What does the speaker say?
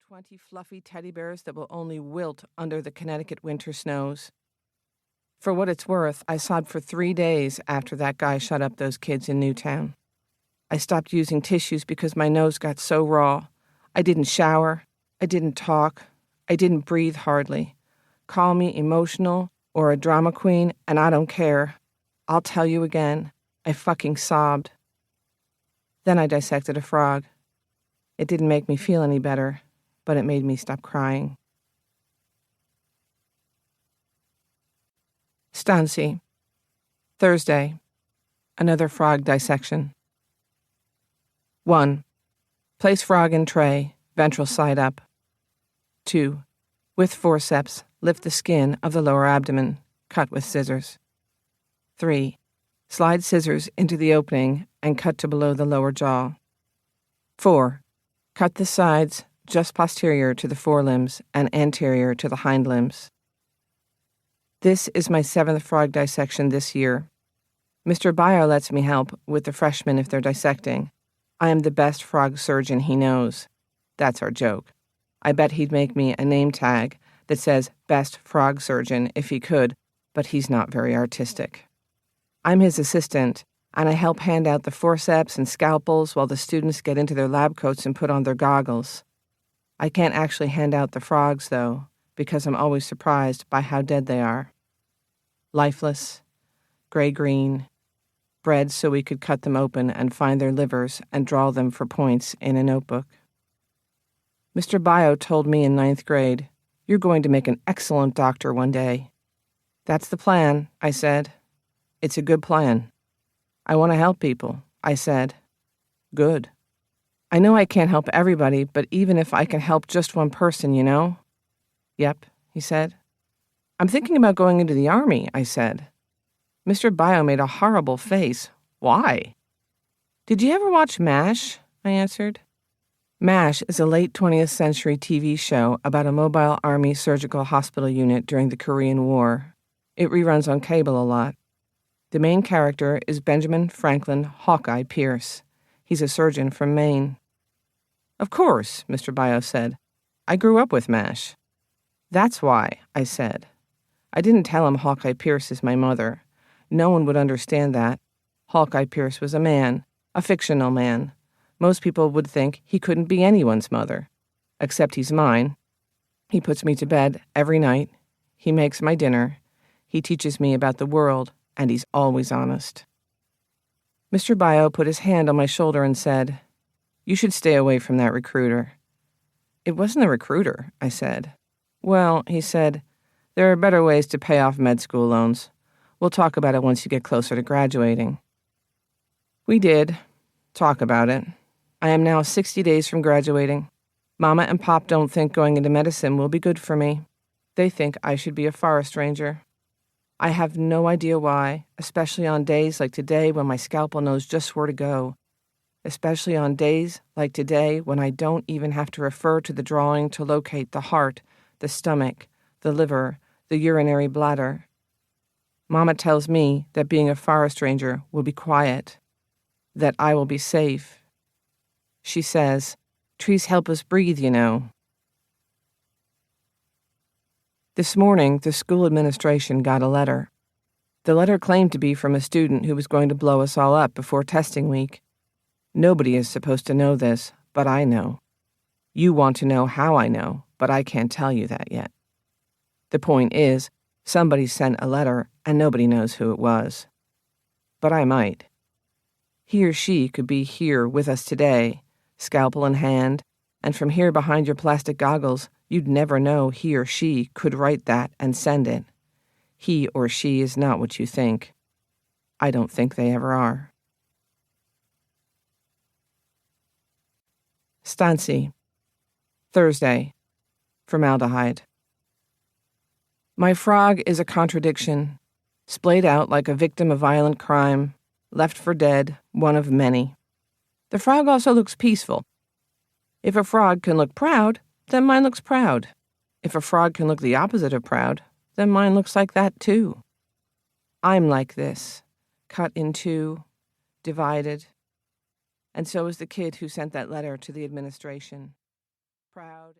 20 fluffy teddy bears that will only wilt under the Connecticut winter snows. For what it's worth, I sobbed for 3 days after that guy shut up those kids in Newtown. I stopped using tissues because my nose got so raw. I didn't shower. I didn't talk. I didn't breathe hardly. Call me emotional or a drama queen, and I don't care. I'll tell you again. I fucking sobbed. Then I dissected a frog. It didn't make me feel any better, but it made me stop crying. Stancy. Thursday. Another frog dissection. 1. Place frog in tray, ventral side up. 2. With forceps, lift the skin of the lower abdomen, cut with scissors. 3. Slide scissors into the opening and cut to below the lower jaw. 4. Cut the sides just posterior to the forelimbs and anterior to the hind limbs. This is my 7th frog dissection this year. Mr. Bio lets me help with the freshmen if they're dissecting. I am the best frog surgeon he knows. That's our joke. I bet he'd make me a name tag that says best frog surgeon if he could, but he's not very artistic. I'm his assistant, and I help hand out the forceps and scalpels while the students get into their lab coats and put on their goggles. I can't actually hand out the frogs, though, because I'm always surprised by how dead they are. Lifeless, gray-green, bred so we could cut them open and find their livers and draw them for points in a notebook. Mr. Bio told me in 9th grade, "You're going to make an excellent doctor one day." "That's the plan," I said. "It's a good plan." "I want to help people," I said. "Good." "I know I can't help everybody, but even if I can help just one person, you know?" "Yep," he said. "I'm thinking about going into the Army," I said. Mr. Bio made a horrible face. "Why?" "Did you ever watch MASH?" I answered. MASH is a late 20th century TV show about a mobile Army surgical hospital unit during the Korean War. It reruns on cable a lot. The main character is Benjamin Franklin Hawkeye Pierce. He's a surgeon from Maine. "Of course," Mr. Bio said. "I grew up with MASH." "That's why," I said. I didn't tell him Hawkeye Pierce is my mother. No one would understand that. Hawkeye Pierce was a man, a fictional man. Most people would think he couldn't be anyone's mother. Except he's mine. He puts me to bed every night. He makes my dinner. He teaches me about the world, and he's always honest. Mr. Bio put his hand on my shoulder and said, "You should stay away from that recruiter." "It wasn't a recruiter," I said. "Well," he said, "there are better ways to pay off med school loans. We'll talk about it once you get closer to graduating." We did talk about it. I am now 60 days from graduating. Mama and Pop don't think going into medicine will be good for me. They think I should be a forest ranger. I have no idea why, especially on days like today when my scalpel knows just where to go. Especially on days like today when I don't even have to refer to the drawing to locate the heart, the stomach, the liver, the urinary bladder. Mama tells me that being a forest ranger will be quiet, that I will be safe. She says, "Trees help us breathe, you know." This morning, the school administration got a letter. The letter claimed to be from a student who was going to blow us all up before testing week. Nobody is supposed to know this, but I know. You want to know how I know, but I can't tell you that yet. The point is, somebody sent a letter and nobody knows who it was. But I might. He or she could be here with us today, scalpel in hand, and from here behind your plastic goggles, you'd never know he or she could write that and send it. He or she is not what you think. I don't think they ever are. Stancy. Thursday. Formaldehyde. My frog is a contradiction, splayed out like a victim of violent crime, left for dead, one of many. The frog also looks peaceful. If a frog can look proud, then mine looks proud. If a frog can look the opposite of proud, then mine looks like that too. I'm like this, cut in two, divided. And so is the kid who sent that letter to the administration. Proud.